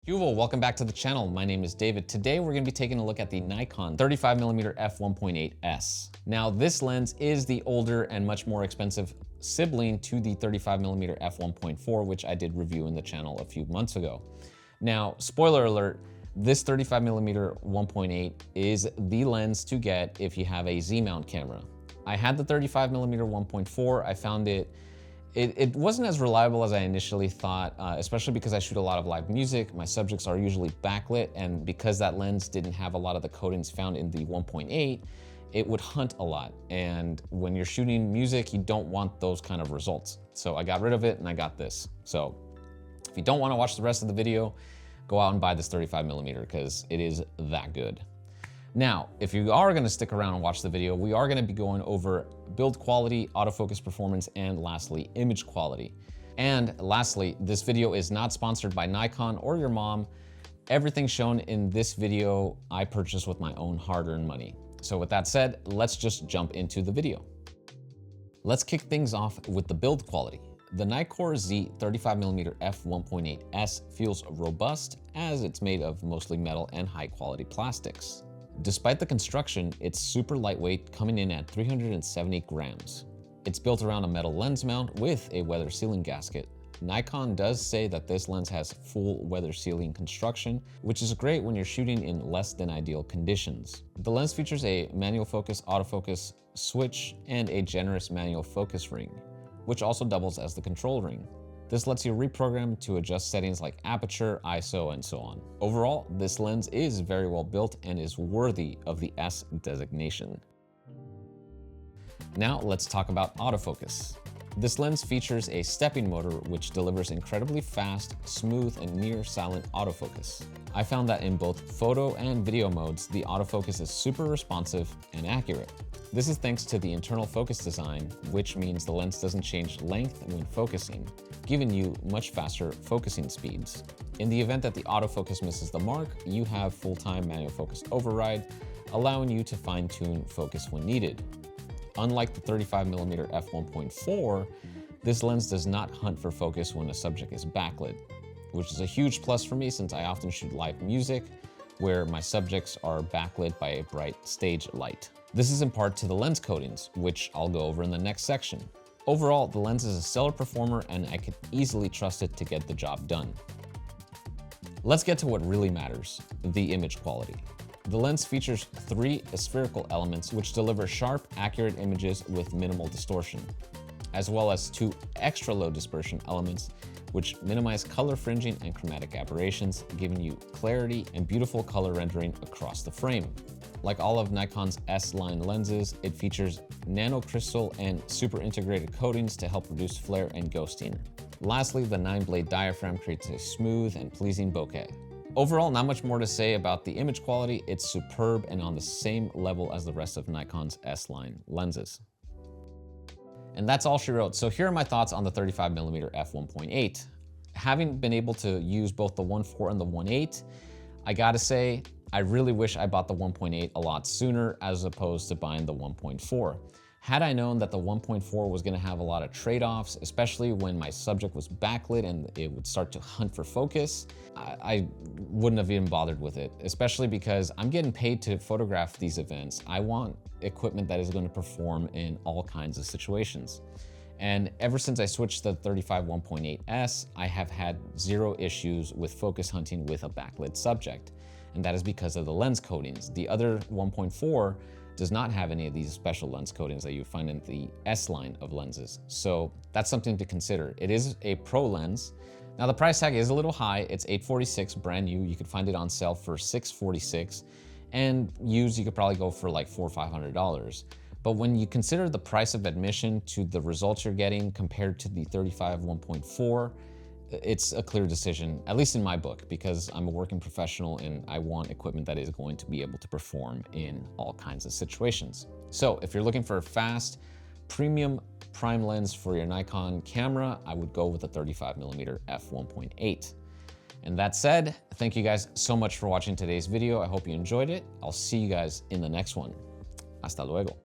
Huvo, welcome back to the channel. My name is David. Today we're going to be taking a look at the Nikon 35mm f1.8s. Now this lens is the older and much more expensive sibling to the 35mm f1.4, which I did review in the channel a few months ago. Now, spoiler alert, this 35mm 1.8 is the lens to get if you have a Z-mount camera. I had the 35mm 1.4. I found it wasn't as reliable as I initially thought, especially because I shoot a lot of live music. My subjects are usually backlit, and because that lens didn't have a lot of the coatings found in the 1.8, it would hunt a lot. And when you're shooting music, you don't want those kind of results. So I got rid of it and I got this. So if you don't want to watch the rest of the video, go out and buy this 35mm because it is that good. Now, if you are going to stick around and watch the video, we are going to be going over build quality, autofocus performance, and lastly, image quality. And lastly, this video is not sponsored by Nikon or your mom. Everything shown in this video, I purchased with my own hard-earned money. So with that said, let's just jump into the video. Let's kick things off with the build quality. The Nikkor Z 35mm f1.8s feels robust as it's made of mostly metal and high-quality plastics. Despite the construction, it's super lightweight, coming in at 370 grams. It's built around a metal lens mount with a weather sealing gasket. Nikon does say that this lens has full weather sealing construction, which is great when you're shooting in less than ideal conditions. The lens features a manual focus, autofocus switch, and a generous manual focus ring, which also doubles as the control ring. This lets you reprogram to adjust settings like aperture, ISO, and so on. Overall, this lens is very well built and is worthy of the S designation. Now let's talk about autofocus. This lens features a stepping motor which delivers incredibly fast, smooth, and near silent autofocus. I found that in both photo and video modes, the autofocus is super responsive and accurate. This is thanks to the internal focus design, which means the lens doesn't change length when focusing, giving you much faster focusing speeds. In the event that the autofocus misses the mark, you have full-time manual focus override, allowing you to fine-tune focus when needed. Unlike the 35mm f1.4, this lens does not hunt for focus when a subject is backlit, which is a huge plus for me since I often shoot live music where my subjects are backlit by a bright stage light. This is in part to the lens coatings, which I'll go over in the next section. Overall, the lens is a stellar performer and I could easily trust it to get the job done. Let's get to what really matters, the image quality. The lens features 3 spherical elements which deliver sharp, accurate images with minimal distortion, as well as 2 extra low dispersion elements which minimize color fringing and chromatic aberrations, giving you clarity and beautiful color rendering across the frame. Like all of Nikon's S-line lenses, it features nanocrystal and super integrated coatings to help reduce flare and ghosting. Lastly, the 9-blade diaphragm creates a smooth and pleasing bokeh. Overall, not much more to say about the image quality. It's superb and on the same level as the rest of Nikon's S-line lenses. And that's all she wrote. So here are my thoughts on the 35mm f1.8. Having been able to use both the 1.4 and the 1.8, I gotta say, I really wish I bought the 1.8 a lot sooner as opposed to buying the 1.4. Had I known that the 1.4 was gonna have a lot of trade-offs, especially when my subject was backlit and it would start to hunt for focus, I wouldn't have even bothered with it, especially because I'm getting paid to photograph these events. I want equipment that is going to perform in all kinds of situations. And ever since I switched to the 35 1.8s, I have had 0 issues with focus hunting with a backlit subject. And that is because of the lens coatings. The other 1.4 does not have any of these special lens coatings that you find in the S line of lenses. So that's something to consider. It is a pro lens. Now the price tag is a little high. It's $846 brand new. You could find it on sale for $646, and used you could probably go for like $400 or $500. But when you consider the price of admission to the results you're getting compared to the 35 1.4, it's a clear decision, at least in my book, because I'm a working professional and I want equipment that is going to be able to perform in all kinds of situations. So if you're looking for a fast, premium prime lens for your Nikon camera, I would go with the 35mm f1.8. And that said, thank you guys so much for watching today's video. I hope you enjoyed it. I'll see you guys in the next one. Hasta luego.